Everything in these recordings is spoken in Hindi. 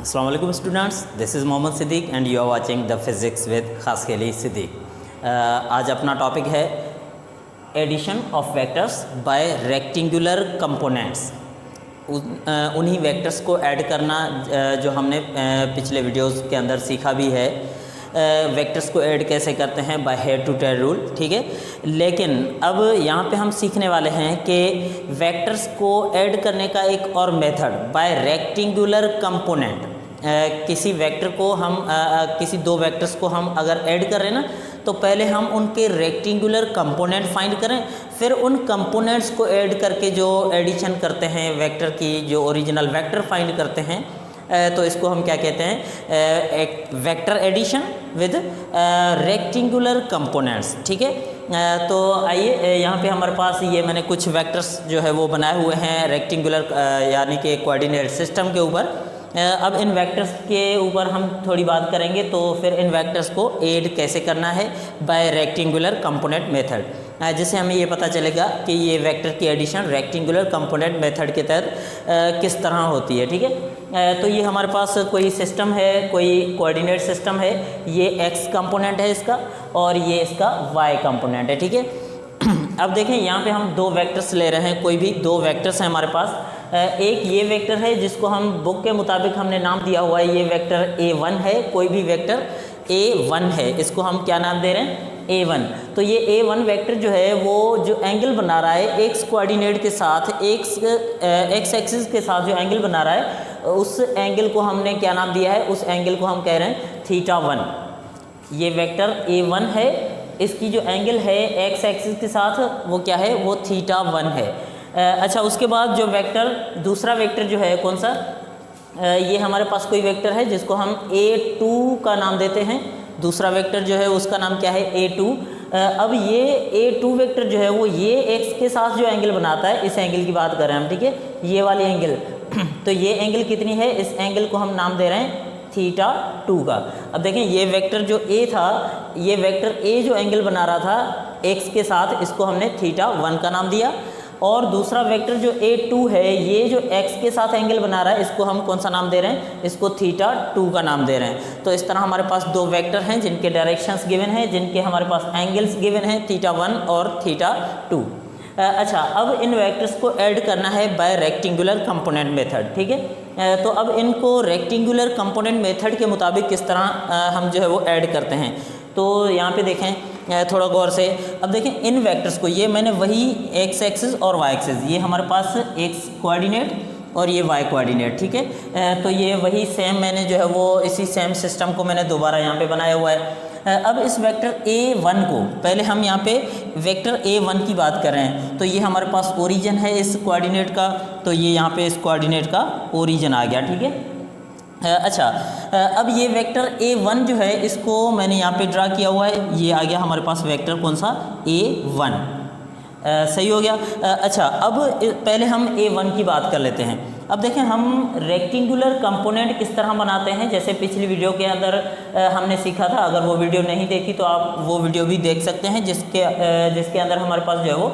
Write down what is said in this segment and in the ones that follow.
अस्सलाम वालेकुम students, this is Mohammad Siddique and you are watching the physics with Khaskheli Siddique. आज अपना टॉपिक है addition of vectors by rectangular components. उन्हीं वेक्टर्स को ऐड करना जो हमने पिछले वीडियोस के अंदर सीखा भी है। वेक्टर्स को ऐड कैसे करते हैं by head to tail rule, ठीक है। लेकिन अब यहाँ पे हम सीखने वाले हैं कि वेक्टर्स को ऐड करने का एक और मेथड बाय रेक्टेंगुलर कंपोनेंट। किसी वेक्टर को हम किसी दो वेक्टर्स को हम अगर ऐड कर रहे हैं ना, तो पहले हम उनके रेक्टेंगुलर कंपोनेंट फाइंड करें, फिर उन कंपोनेंट्स को ऐड करके जो एडिशन करते हैं वेक्टर की, जो ओरिजिनल वेक्टर फाइंड करते हैं, तो इसको हम क्या कहते हैं, एक vector addition with rectangular components, ठीक है। तो आइए, यहाँ पे हमारे पास ये मैंने कुछ वेक्टर्स जो है वो बनाए हुए हैं रेक्टेंगुलर यानी कि कोऑर्डिनेट सिस्टम के ऊपर। अब इन वेक्टर्स के ऊपर हम थोड़ी बात करेंगे, तो फिर इन वेक्टर्स को ऐड कैसे करना है बाय रेक्टेंगुलर कंपोनेंट मेथड, जिससे हमें ये पता चलेगा कि ये वेक्टर की एडिशन रेक्टेंगुलर कंपोनेंट मेथड के तहत किस तरह होती है, ठीक है। तो ये हमारे पास कोई सिस्टम है, कोई कोऑर्डिनेट सिस्टम है, ये एक्स कंपोनेंट है इसका और ये इसका वाई कंपोनेंट है, ठीक है। अब देखें, यहाँ पे हम दो वेक्टर्स ले रहे हैं, कोई भी दो वेक्टर्स हैं हमारे पास। एक ये वेक्टर है जिसको हम बुक के मुताबिक हमने नाम दिया हुआ है, ये वेक्टर A1 है। कोई भी वेक्टर A1 है, इसको हम क्या नाम दे रहे हैं, A1। तो ये A1 वेक्टर जो है वो जो एंगल बना रहा है एक्स कोऑर्डिनेट के साथ, एक्स एक्सिस के साथ जो एंगल बना रहा है, उस एंगल को हमने क्या नाम दिया है, उस एंगल को हम कह रहे हैं θ1। ये वेक्टर A1 है, इसकी जो एंगल है एक्स एक्सिस के साथ वो क्या है, वो θ1 है। अच्छा, उसके बाद जो वेक्टर, दूसरा वेक्टर जो है कौन सा, ये हमारे पास कोई वेक्टर है जिसको हम A2 का नाम देते हैं। दूसरा वेक्टर जो है उसका नाम क्या है, A2। अब ये A2 वेक्टर जो है वो ये एक्स के साथ जो एंगल बनाता है, इस एंगल की बात कर रहे हैं हम, ठीक है, ये वाली एंगल। तो ये एंगल कितनी है, इस एंगल को हम नाम दे रहे हैं θ2 का। अब देखें, ये वेक्टर जो A था, ये वेक्टर A जो एंगल बना रहा था एक्स के साथ, इसको हमने θ1 का नाम दिया। और दूसरा वेक्टर जो A2 है, ये जो x के साथ एंगल बना रहा है, इसको हम कौन सा नाम दे रहे हैं, इसको θ2 का नाम दे रहे हैं। तो इस तरह हमारे पास दो वेक्टर हैं जिनके डायरेक्शंस गिवन हैं, जिनके हमारे पास एंगल्स गिवन हैं, θ1 और θ2। अच्छा, अब इन वेक्टर्स को ऐड करना है बाय रेक्टेंगुलर कंपोनेंट मेथड, ठीक है। तो अब इनको रेक्टेंगुलर कंपोनेंट मेथड के मुताबिक किस तरह हम जो है वो ऐड करते हैं, तो यहाँ पे देखें थोड़ा गौर से। अब देखें, इन वेक्टर्स को, ये मैंने वही एक्स एक्सिस और वाई एक्सिस, ये हमारे पास एक्स कोऑर्डिनेट और ये वाई कोऑर्डिनेट, ठीक है। तो ये वही सेम मैंने जो है वो इसी सेम सिस्टम को मैंने दोबारा यहाँ पे बनाया हुआ है। अब इस वेक्टर A1 को, पहले हम यहाँ पे वेक्टर A1 की बात कर रहे हैं, तो ये हमारे पास ओरिजिन है इस कोऑर्डिनेट का, तो ये यहाँ पे इस कोऑर्डिनेट का ओरिजिन आ गया, ठीक है। अच्छा, अब ये वेक्टर A1 जो है, इसको मैंने यहाँ पे ड्रा किया हुआ है, ये आ गया हमारे पास वेक्टर कौन सा, A1। सही हो गया। अच्छा, अब पहले हम A1 की बात कर लेते हैं। अब देखें, हम रेक्टेंगुलर कंपोनेंट किस तरह बनाते हैं, जैसे पिछली वीडियो के अंदर हमने सीखा था। अगर वो वीडियो नहीं देखी तो आप वो वीडियो भी देख सकते हैं, जिसके अंदर हमारे पास जो है वो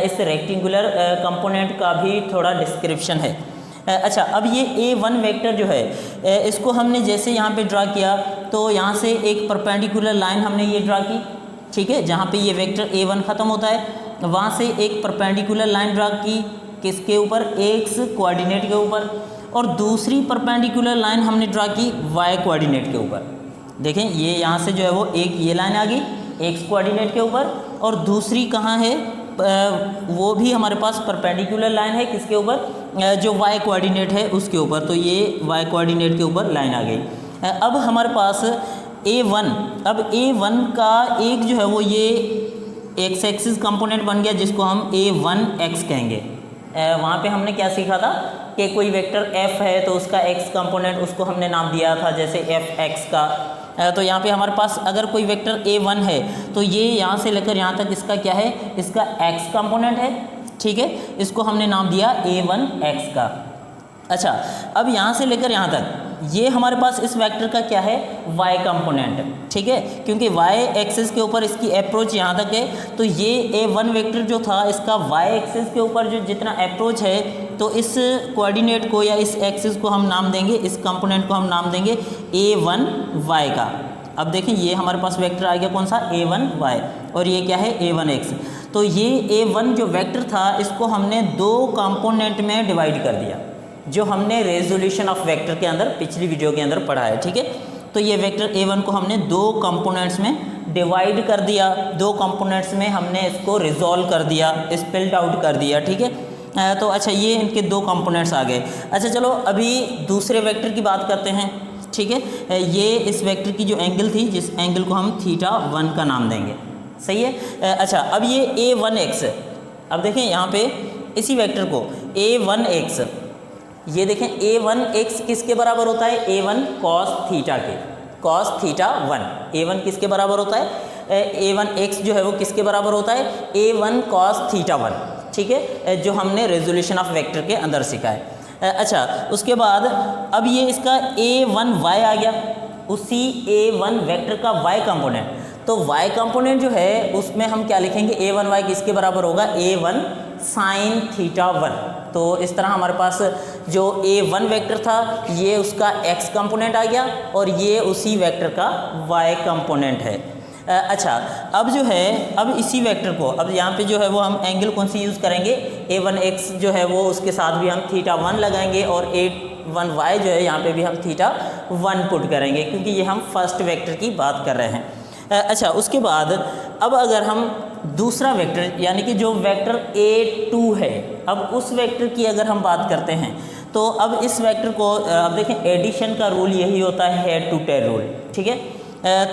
इस रेक्टेंगुलर कंपोनेंट का भी थोड़ा डिस्क्रिप्शन है। अच्छा, अब ये A1 वेक्टर जो है, इसको हमने जैसे यहाँ पे ड्रा किया, तो यहाँ से एक परपेंडिकुलर लाइन हमने ये ड्रा की, ठीक है। जहाँ पे ये वेक्टर A1 ख़त्म होता है, वहाँ से एक परपेंडिकुलर लाइन ड्रा की, किसके ऊपर, एक्स कोऑर्डिनेट के ऊपर। और दूसरी परपेंडिकुलर लाइन हमने ड्रा की वाई कोऑर्डिनेट के ऊपर। देखें, ये यहाँ से जो है वो एक ये लाइन आ गई एक्स कोऑर्डिनेट के ऊपर, और दूसरी कहाँ है, वो भी हमारे पास परपेंडिकुलर लाइन है, किसके ऊपर, जो वाई कोऑर्डिनेट है उसके ऊपर। तो ये वाई कोऑर्डिनेट के ऊपर लाइन आ गई। अब हमारे पास A1, अब A1 का एक जो है वो ये एक्स एक्सिस कंपोनेंट बन गया, जिसको हम A1x कहेंगे। वहाँ पे हमने क्या सीखा था कि कोई वेक्टर f है तो उसका x कंपोनेंट, उसको हमने नाम दिया था जैसे fx का। तो यहाँ पे हमारे पास अगर कोई वेक्टर A1 है, तो ये यहाँ से लेकर यहाँ तक इसका क्या है, इसका x कंपोनेंट है, ठीक है। इसको हमने नाम दिया A1x का। अच्छा, अब यहाँ से लेकर यहाँ तक ये हमारे पास इस वेक्टर का क्या है, y कंपोनेंट, ठीक है, क्योंकि y एक्सिस के ऊपर इसकी अप्रोच यहाँ तक है। तो ये A1 वेक्टर जो था, इसका y एक्सिस के ऊपर जो जितना अप्रोच है तो इस कोऑर्डिनेट को या इस एक्सिस को हम नाम देंगे, इस कंपोनेंट को हम नाम देंगे a1y का। अब देखें ये हमारे पास वेक्टर आ गया कौन सा, a1y, और ये क्या है a1x। तो ये a1 जो वेक्टर था इसको हमने दो कंपोनेंट में डिवाइड कर दिया, जो हमने रेजोल्यूशन ऑफ वेक्टर के अंदर पिछली वीडियो के अंदर पढ़ा है, ठीक है। तो ये वेक्टर a1 को हमने दो कंपोनेंट्स में डिवाइड कर दिया, दो कंपोनेंट्स में हमने इसको रिजॉल्व कर दिया, स्पेल्ड आउट कर दिया, ठीक है। तो अच्छा ये इनके दो कंपोनेंट्स आ गए। अच्छा चलो अभी दूसरे वेक्टर की बात करते हैं, ठीक है। ये इस वेक्टर की जो एंगल थी, जिस एंगल को हम θ1 का नाम देंगे, सही है। अच्छा अब ये a1x, अब देखें यहाँ पे इसी वेक्टर को a1x, ये देखें a1x किसके बराबर होता है, a1 cos थीटा के, cos θ1। a1 किसके बराबर होता है, a1x जो है वो किसके बराबर होता है, a1 cos θ1, ठीक है, जो हमने रेजोल्यूशन ऑफ वेक्टर के अंदर सीखा है। अच्छा उसके बाद अब ये इसका a1y आ गया, उसी a1 वेक्टर का y कंपोनेंट। तो y कंपोनेंट जो है उसमें हम क्या लिखेंगे, a1y किसके बराबर होगा, a1 sin θ1। तो इस तरह हमारे पास जो a1 वेक्टर था ये उसका x कंपोनेंट आ गया और ये उसी वेक्टर का y कंपोनेंट है। अच्छा अब जो है, अब इसी वेक्टर को अब यहाँ पे जो है वो हम एंगल कौन सी यूज़ करेंगे, a1x जो है वो उसके साथ भी हम θ1 लगाएंगे और a1y जो है यहाँ पे भी हम θ1 पुट करेंगे, क्योंकि ये हम फर्स्ट वेक्टर की बात कर रहे हैं। अच्छा उसके बाद अब अगर हम दूसरा वेक्टर यानी कि जो वेक्टर a2 है, अब उस वेक्टर की अगर हम बात करते हैं तो अब इस वेक्टर को अब देखें एडिशन का रूल यही होता है, हेड टू टेल रूल, ठीक है।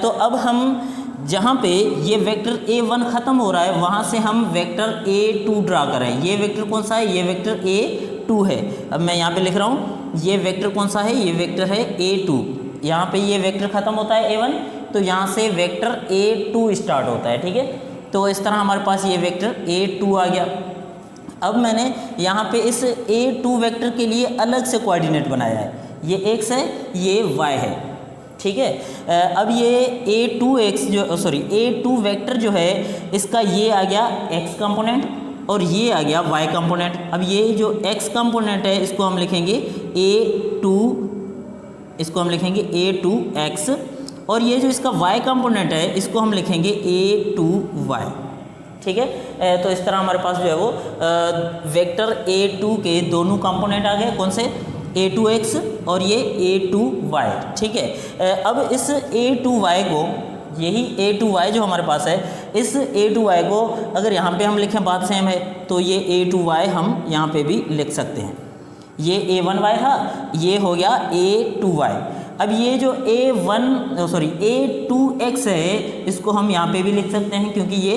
तो अब हम जहाँ पे ये वेक्टर a1 ख़त्म हो रहा है वहाँ से हम वेक्टर a2 ड्रा करें। ये वेक्टर कौन सा है, ये वेक्टर a2 है। अब मैं यहाँ पे लिख रहा हूँ ये वेक्टर कौन सा है, ये वेक्टर है a2। यहाँ पे ये वेक्टर ख़त्म होता है a1, तो यहाँ से वेक्टर a2 स्टार्ट होता है, ठीक है। तो इस तरह हमारे पास ये वेक्टर a2 आ गया। अब मैंने यहाँ पे इस a2 वेक्टर के लिए अलग से कोऑर्डिनेट बनाया है, ये x है, ये y है, ठीक है। अब ये a2x जो a2 वेक्टर जो है इसका ये आ गया x कंपोनेंट और ये आ गया y कंपोनेंट। अब ये जो x कंपोनेंट है इसको हम लिखेंगे a2x, और ये जो इसका y कंपोनेंट है इसको हम लिखेंगे a2y, ठीक है। तो इस तरह हमारे पास जो है वो वेक्टर a2 के दोनों कंपोनेंट आ गए, कौन से, a2x और ये a2y, ठीक है। अब इस a2y को, यही a2y जो हमारे पास है, इस a2y को अगर यहाँ पे हम लिखें बात सेम है तो ये a2y हम यहाँ पे भी लिख सकते हैं। ये a1y था, ये हो गया a2y। अब ये जो a2x है इसको हम यहाँ पे भी लिख सकते हैं, क्योंकि ये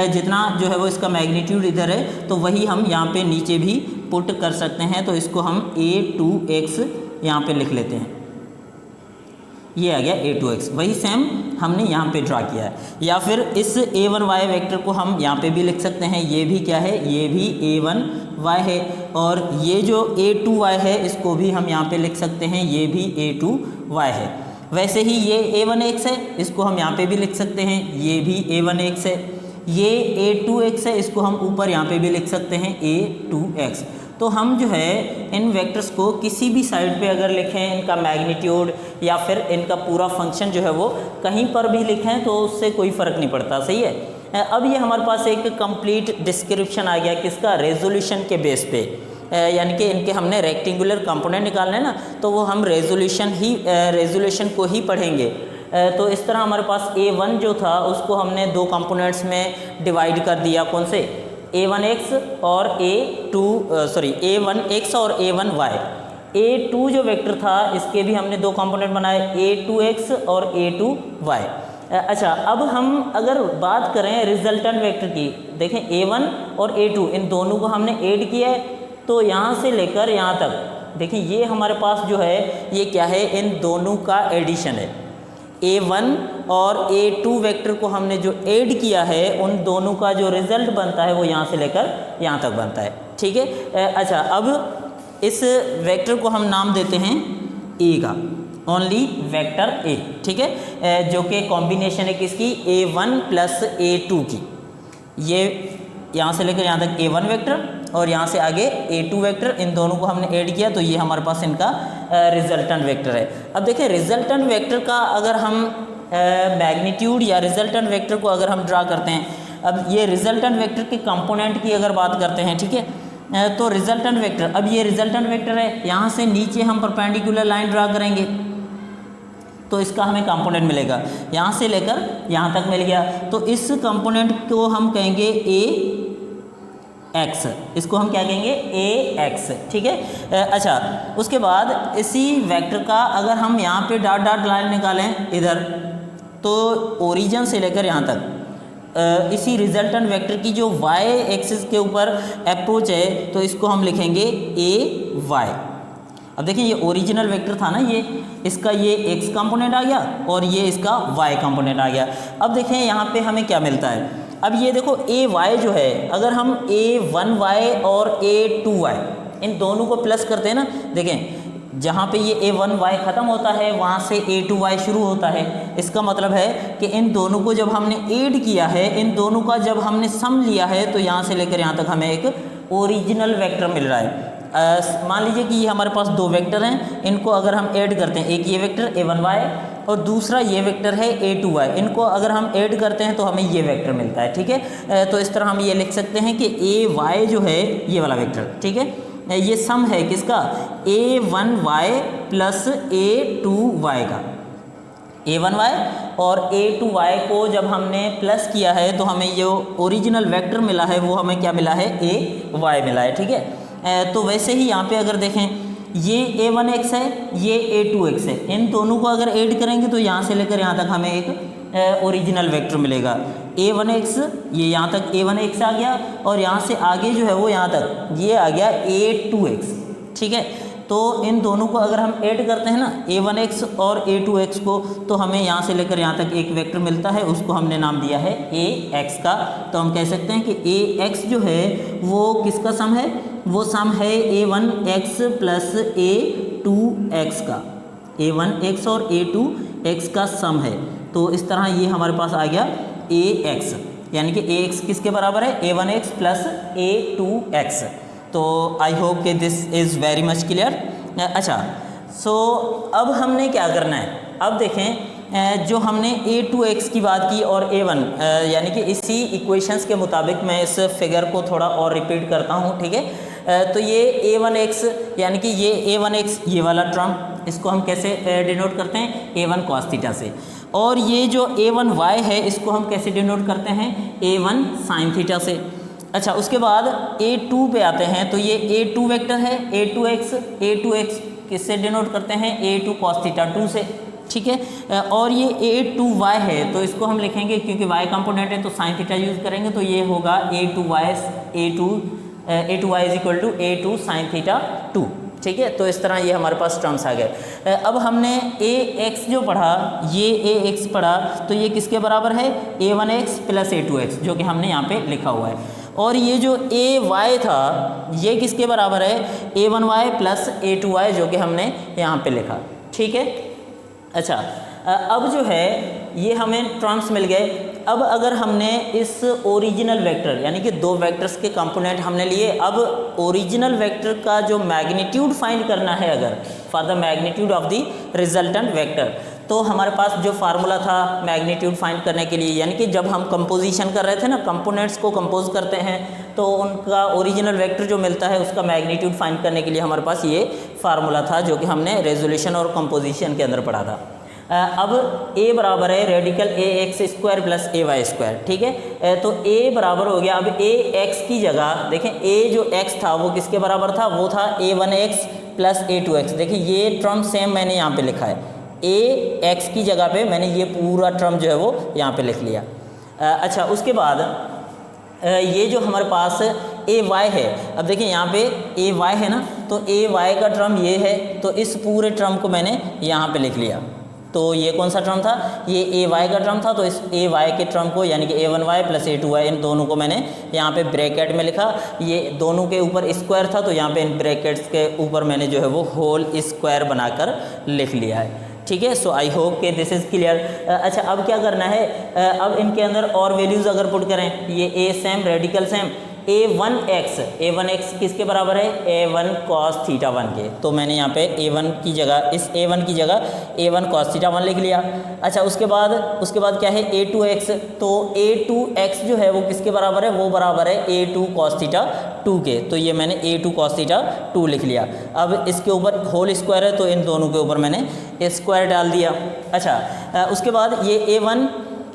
जितना जो है वो इसका मैग्नीट्यूड इधर है तो वही हम यहाँ पे नीचे भी पुट कर सकते हैं। तो इसको हम a2x यहाँ पे लिख लेते हैं, ये आ गया a2x, वही सेम हमने यहाँ पे ड्रा किया है। या फिर इस a1y वेक्टर को हम यहाँ पे भी लिख सकते हैं, ये भी क्या है, ये भी a1y है, और ये जो a2y है इसको भी हम यहाँ पे लिख सकते हैं, ये भी a2y है। वैसे ही ये a1x है, इसको हम यहाँ पे भी लिख सकते हैं, ये भी a1x है। ये a2x है, इसको हम ऊपर यहाँ पे भी लिख सकते हैं a2x। तो हम जो है इन वेक्टर्स को किसी भी साइड पे अगर लिखें, इनका मैग्नीट्यूड या फिर इनका पूरा फंक्शन जो है वो कहीं पर भी लिखें तो उससे कोई फ़र्क नहीं पड़ता, सही है। अब ये हमारे पास एक कंप्लीट डिस्क्रिप्शन आ गया किसका, रेजोल्यूशन के बेस पे, यानी कि इनके हमने रेक्टेंगुलर कंपोनेंट निकालने ना, तो वो हम रेजोल्यूशन को ही पढ़ेंगे। तो इस तरह हमारे पास a1 जो था उसको हमने दो कंपोनेंट्स में डिवाइड कर दिया, कौन से, a1x और a1x और a1y। a2 जो वेक्टर था इसके भी हमने दो कंपोनेंट बनाए, a2x और a2y। अच्छा अब हम अगर बात करें रिजल्टेंट वेक्टर की, देखें a1 और a2 इन दोनों को हमने ऐड किया है, तो यहाँ से लेकर यहाँ तक देखें ये हमारे पास जो है ये क्या है, इन दोनों का एडिशन है। a1 और a2 वेक्टर को हमने जो ऐड किया है उन दोनों का जो रिजल्ट बनता है वो यहाँ से लेकर यहाँ तक बनता है, ठीक है। अच्छा अब इस वेक्टर को हम नाम देते हैं a का, ओनली वेक्टर a, ठीक है, जो कि कॉम्बिनेशन है किसकी, a1 प्लस a2 की। ये यहाँ से लेकर यहाँ तक a1 वेक्टर और यहाँ से आगे A2 वेक्टर, इन दोनों को हमने ऐड किया तो ये हमारे पास इनका रिजल्टेंट वेक्टर है। अब देखिए रिजल्टेंट वेक्टर का अगर हम मैग्नीट्यूड या रिजल्टेंट वेक्टर को अगर हम ड्रा करते हैं, अब ये रिजल्टेंट वेक्टर के कंपोनेंट की अगर बात करते हैं, ठीक है, तो रिजल्टेंट वेक्टर, अब ये रिजल्टेंट वेक्टर है, यहाँ से नीचे हम परपेंडिकुलर लाइन ड्रा करेंगे तो इसका हमें कंपोनेंट मिलेगा, यहाँ से लेकर यहाँ तक मिल गया, तो इस कंपोनेंट को हम कहेंगे AX, इसको हम क्या कहेंगे AX, ठीक है। अच्छा, उसके बाद इसी वेक्टर का अगर हम यहाँ पे डॉट डॉट लाइन निकालें इधर, तो ओरिजिन से लेकर यहाँ तक इसी रिजल्टेंट वेक्टर की जो y एक्सिस के ऊपर अप्रोच है तो इसको हम लिखेंगे AY। अब देखिए ये ओरिजिनल वेक्टर था ना, ये इसका ये x कंपोनेंट आ गया और ये इसका y कंपोनेंट आ गया। अब देखें यहाँ पे हमें क्या मिलता है, अब ये देखो AY जो है, अगर हम A1Y और A2Y इन दोनों को प्लस करते हैं ना, देखें जहाँ पे ये A1Y ख़त्म होता है वहाँ से A2Y शुरू होता है, इसका मतलब है कि इन दोनों को जब हमने ऐड किया है, इन दोनों का जब हमने सम लिया है तो यहाँ से लेकर यहाँ तक हमें एक ओरिजिनल वेक्टर मिल रहा है। मान लीजिए कि ये हमारे पास दो वेक्टर हैं, इनको अगर हम ऐड करते हैं, एक ये वेक्टर A1Y और दूसरा ये वेक्टर है A2Y, इनको अगर हम ऐड करते हैं तो हमें ये वेक्टर मिलता है, ठीक है। तो इस तरह हम ये लिख सकते हैं कि AY जो है ये वाला वेक्टर, ठीक है, ये सम है किसका, A1Y प्लस A2Y का। A1Y और A2Y को जब हमने प्लस किया है तो हमें जो ओरिजिनल वेक्टर मिला है वो हमें क्या मिला है, AY मिला है, ठीक है। तो वैसे ही यहाँ पे अगर देखें, ये A1X है, ये A2X है, इन दोनों को अगर ऐड करेंगे तो यहाँ से लेकर यहाँ तक हमें एक ओरिजिनल वेक्टर मिलेगा। A1X, ये यहाँ तक A1X आ गया और यहाँ से आगे जो है वो यहाँ तक ये आ गया A2X, ठीक है। तो इन दोनों को अगर हम ऐड करते हैं ना, A1X और A2X को, तो हमें यहाँ से लेकर यहाँ तक एक वेक्टर मिलता है, उसको हमने नाम दिया है AX का। तो हम कह सकते हैं कि AX जो है वो किसका सम है, वो सम है A1X प्लस A2X का, A1X और A2X का सम है। तो इस तरह ये हमारे पास आ गया AX, यानी कि AX किसके बराबर है, A1X प्लस A2X। तो आई होप कि this is very much clear. अच्छा, सो अब हमने क्या करना है, अब देखें जो हमने A2X की बात की और A1, यानी कि इसी इक्वेशंस के मुताबिक मैं इस फिगर को थोड़ा और रिपीट करता हूँ, ठीक है। तो ये A1X, यानी कि ये A1X ये वाला टर्म, इसको हम कैसे डिनोट करते हैं, A1 cos थीटा से, और ये जो A1Y है इसको हम कैसे डिनोट करते हैं, A1 sin थीटा से। अच्छा, उसके बाद A2 पे आते हैं, तो ये A2 वेक्टर है, A2X किससे डिनोट करते हैं, A2 cos थीटा 2 से, ठीक है। और ये A2Y है तो इसको हम लिखेंगे, क्योंकि Y कंपोनेंट है तो साइन थीटा यूज़ करेंगे, तो ये होगा A2Y is equal to A2 sin theta 2, ठीक है। तो इस तरह ये हमारे पास टर्म्स आ गए। अब हमने AX जो पढ़ा, ये AX पढ़ा, तो ये किसके बराबर है, A1X प्लस A2X, जो कि हमने यहाँ पे लिखा हुआ है। और ये जो AY था ये किसके बराबर है, A1Y प्लस A2Y, जो कि हमने यहाँ पे लिखा, ठीक है। अच्छा, अब जो है ये हमें टर्म्स मिल गए। अब अगर हमने इस ओरिजिनल वेक्टर, यानी कि दो वेक्टर्स के कंपोनेंट हमने लिए, अब ओरिजिनल वेक्टर का जो मैग्नीट्यूड फाइंड करना है, अगर for the magnitude of the resultant vector, तो हमारे पास जो फार्मूला था मैग्नीट्यूड फाइंड करने के लिए, यानी कि जब हम कंपोजिशन कर रहे थे ना, कंपोनेंट्स को कंपोज करते हैं तो उनका ओरिजिनल वेक्टर जो मिलता है उसका मैग्नीट्यूड फाइंड करने के लिए हमारे पास ये फार्मूला था, जो कि हमने रेजोल्यूशन और कंपोजिशन के अंदर पढ़ा था। अब A बराबर है radical AX square plus AY square, ठीक है। तो A बराबर हो गया, अब AX की जगह देखें, A जो X था वो किसके बराबर था, वो था A1X प्लस A2X। देखिए ये टर्म सेम मैंने यहाँ पे लिखा है, AX की जगह पे मैंने ये पूरा टर्म जो है वो यहाँ पे लिख लिया। अच्छा, उसके बाद ये जो हमारे पास AY है, अब देखिए यहाँ पे AY है ना, तो AY का टर्म ये है, तो इस पूरे टर्म को मैंने यहाँ पे लिख लिया। तो ये कौन सा टर्म था, ये AY का टर्म था, तो इस AY के टर्म को, यानी कि A1Y प्लस A2Y, इन दोनों को मैंने यहाँ पे ब्रैकेट में लिखा। ये दोनों के ऊपर स्क्वायर था, तो यहाँ पे इन ब्रैकेट्स के ऊपर मैंने जो है वो होल स्क्वायर बनाकर लिख लिया है, ठीक है। सो आई होप कि दिस इज़ क्लियर। अच्छा, अब क्या करना है, अब इनके अंदर और वैल्यूज़ अगर पुट करें, ये A same, radical same, a1x किसके बराबर है, a1 cos थीटा 1 के। तो मैंने यहाँ पे a1 की जगह, इस a1 की जगह a1 cos थीटा 1 लिख लिया। अच्छा उसके बाद क्या है a2x, तो a2x जो है वो किसके बराबर है, वो बराबर है a2 cos थीटा 2 के। तो ये मैंने a2 cos थीटा 2 लिख लिया। अब इसके ऊपर होल स्क्वायर है तो इन दोनों के ऊपर मैंने स्क्वायर डाल दिया। अच्छा उसके बाद ये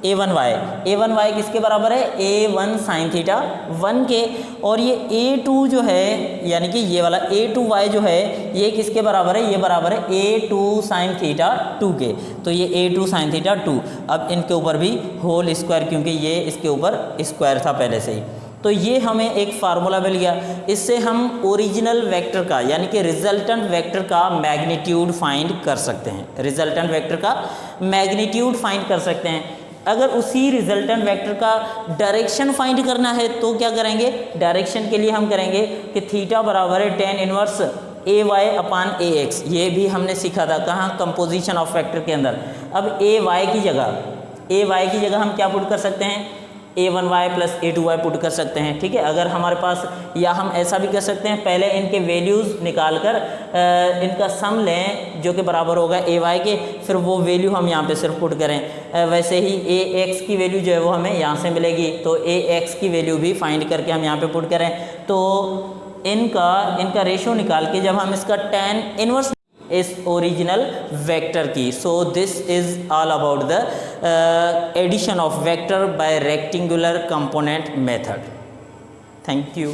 a1y किसके बराबर है, a1 sin थीटा 1 के। और ये a2 जो है यानी कि ये वाला a2y जो है ये किसके बराबर है, ये बराबर है a2 sin थीटा 2 के। तो ये a2 sin थीटा 2, अब इनके ऊपर भी होल स्क्वायर, क्योंकि ये इसके ऊपर स्क्वायर था पहले से ही। तो ये हमें एक फार्मूला मिल गया। इससे हम ओरिजिनल वेक्टर का यानी कि रिजल्टेंट वेक्टर का मैग्नीट्यूड फाइंड कर सकते हैं, रिजल्टेंट वेक्टर का मैग्नीट्यूड फाइंड कर सकते हैं। अगर उसी रिजल्टेंट वेक्टर का डायरेक्शन फाइंड करना है तो क्या करेंगे, डायरेक्शन के लिए हम करेंगे कि थीटा बराबर है tan इनवर्स ay अपान ax। ये भी हमने सीखा था कहाँ, कंपोजिशन ऑफ वेक्टर के अंदर। अब ay की जगह हम क्या पुट कर सकते हैं, a1y प्लस a2y पुट कर सकते हैं। ठीक है, अगर हमारे पास, या हम ऐसा भी कर सकते हैं पहले इनके वैल्यूज़ निकाल कर इनका सम लें जो कि बराबर होगा ay के, फिर वो वैल्यू हम यहाँ पे सिर्फ पुट करें। वैसे ही ax की वैल्यू जो है वो हमें यहाँ से मिलेगी, तो ax की वैल्यू भी फाइंड करके हम यहाँ पे पुट करें। तो इनका रेशो निकाल के जब हम इसका tan इनवर्स इस ओरिजिनल वेक्टर की, so this is all about the addition of vector by rectangular component method. Thank you.